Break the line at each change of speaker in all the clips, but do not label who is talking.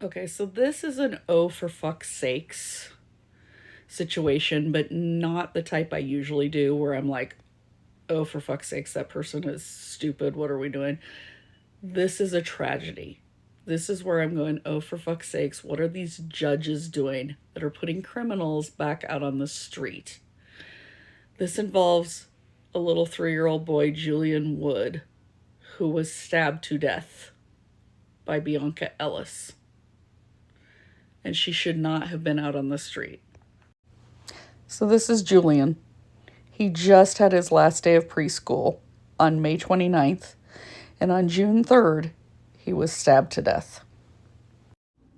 Okay, so this is an oh for fuck's sakes situation, but not the type I usually do where I'm like, oh for fuck's sakes, that person is stupid. What are we doing? This is a tragedy. This is where I'm going, oh for fuck's sakes, what are these judges doing that are putting criminals back out on the street? This involves a little 3-year-old boy, Julian Wood, who was stabbed to death by Bianca Ellis. And she should not have been out on the street. So this is Julian. He just had his last day of preschool on May 29th, and on June 3rd, he was stabbed to death.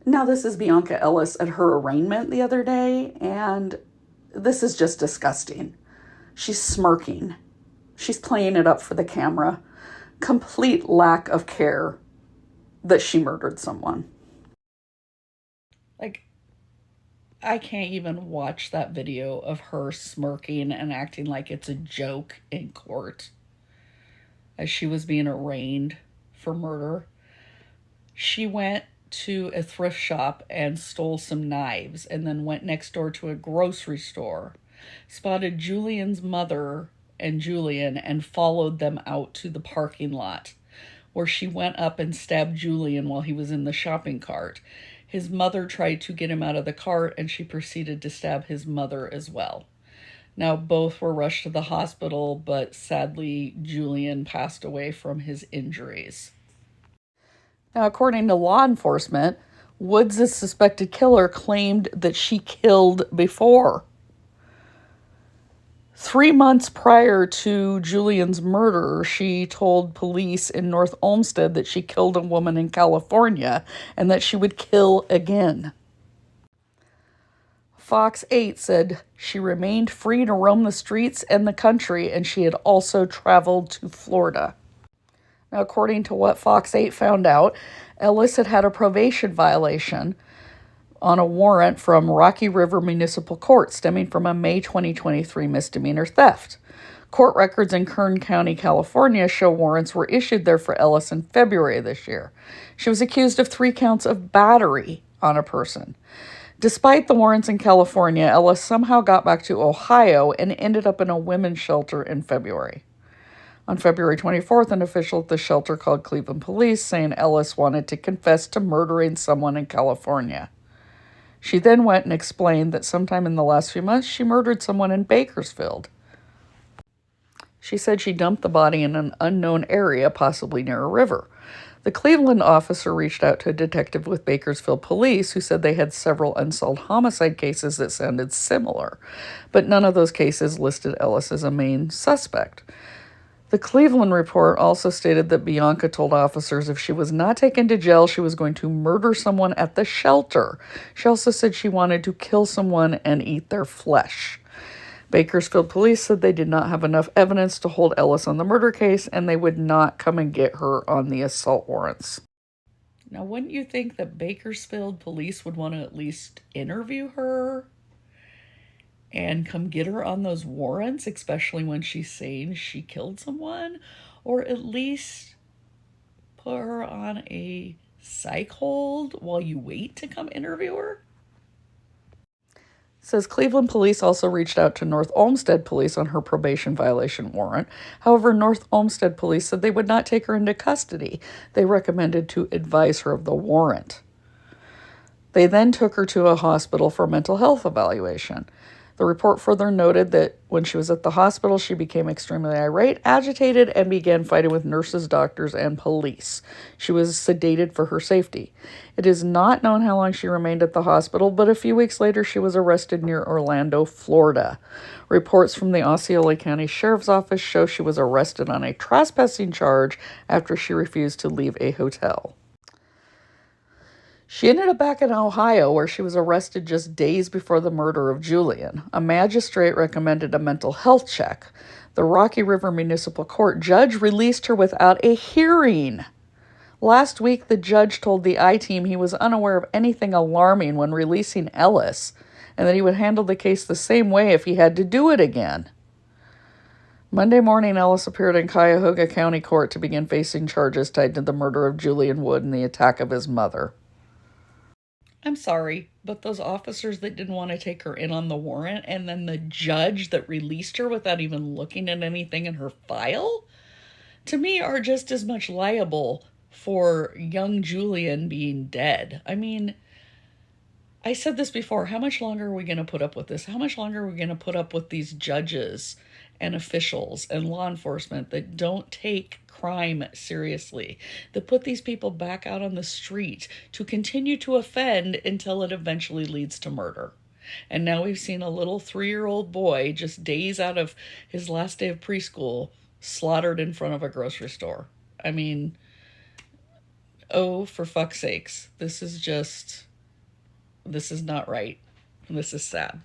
Now, this is Bianca Ellis at her arraignment the other day, and this is just disgusting. She's smirking. She's playing it up for the camera. Complete lack of care that she murdered someone. Like, I can't even watch that video of her smirking and acting like it's a joke in court as she was being arraigned for murder. She went to a thrift shop and stole some knives and then went next door to a grocery store, spotted Julian's mother and Julian, and followed them out to the parking lot where she went up and stabbed Julian while he was in the shopping cart. His mother tried to get him out of the cart, and she proceeded to stab his mother as well. Now, both were rushed to the hospital, but sadly, Julian passed away from his injuries. Now, according to law enforcement, Woods' suspected killer claimed that she killed before. 3 months prior to Julian's murder, she told police in North Olmsted that she killed a woman in California and that she would kill again. Fox 8 said she remained free to roam the streets and the country, and she had also traveled to Florida. Now, according to what Fox 8 found out, Ellis had a probation violation on a warrant from Rocky River Municipal Court stemming from a May 2023 misdemeanor theft. Court records in Kern County, California show warrants were issued there for Ellis in February of this year. She was accused of 3 counts of battery on a person. Despite the warrants in California, Ellis somehow got back to Ohio and ended up in a women's shelter in February. On February 24th, an official at the shelter called Cleveland Police, saying Ellis wanted to confess to murdering someone in California. She then went and explained that sometime in the last few months, she murdered someone in Bakersfield. She said she dumped the body in an unknown area, possibly near a river. The Cleveland officer reached out to a detective with Bakersfield Police who said they had several unsolved homicide cases that sounded similar, but none of those cases listed Ellis as a main suspect. The Cleveland report also stated that Bianca told officers if she was not taken to jail, she was going to murder someone at the shelter. She also said she wanted to kill someone and eat their flesh. Bakersfield Police said they did not have enough evidence to hold Ellis on the murder case, and they would not come and get her on the assault warrants. Now, wouldn't you think that Bakersfield Police would want to at least interview her and come get her on those warrants, especially when she's saying she killed someone, or at least put her on a psych hold while you wait to come interview her? It says Cleveland Police also reached out to North Olmsted Police on her probation violation warrant. However, North Olmsted Police said they would not take her into custody. They recommended to advise her of the warrant. They then took her to a hospital for mental health evaluation. The report further noted that when she was at the hospital, she became extremely irate, agitated, and began fighting with nurses, doctors, and police. She was sedated for her safety. It is not known how long she remained at the hospital, but a few weeks later, she was arrested near Orlando, Florida. Reports from the Osceola County Sheriff's Office show she was arrested on a trespassing charge after she refused to leave a hotel. She ended up back in Ohio, where she was arrested just days before the murder of Julian. A magistrate recommended a mental health check. The Rocky River Municipal Court judge released her without a hearing. Last week, the judge told the I-Team he was unaware of anything alarming when releasing Ellis, and that he would handle the case the same way if he had to do it again. Monday morning, Ellis appeared in Cuyahoga County Court to begin facing charges tied to the murder of Julian Wood and the attack of his mother. I'm sorry, but those officers that didn't want to take her in on the warrant, and then the judge that released her without even looking at anything in her file, to me are just as much liable for young Julian being dead. I mean, I said this before. How much longer are we going to put up with this? How much longer are we going to put up with these judges and officials and law enforcement that don't take crime seriously, that put these people back out on the street to continue to offend until it eventually leads to murder? And now we've seen a little 3-year-old boy, just days out of his last day of preschool, slaughtered in front of a grocery store. I mean, oh, for fuck's sakes. This is not right. This is sad.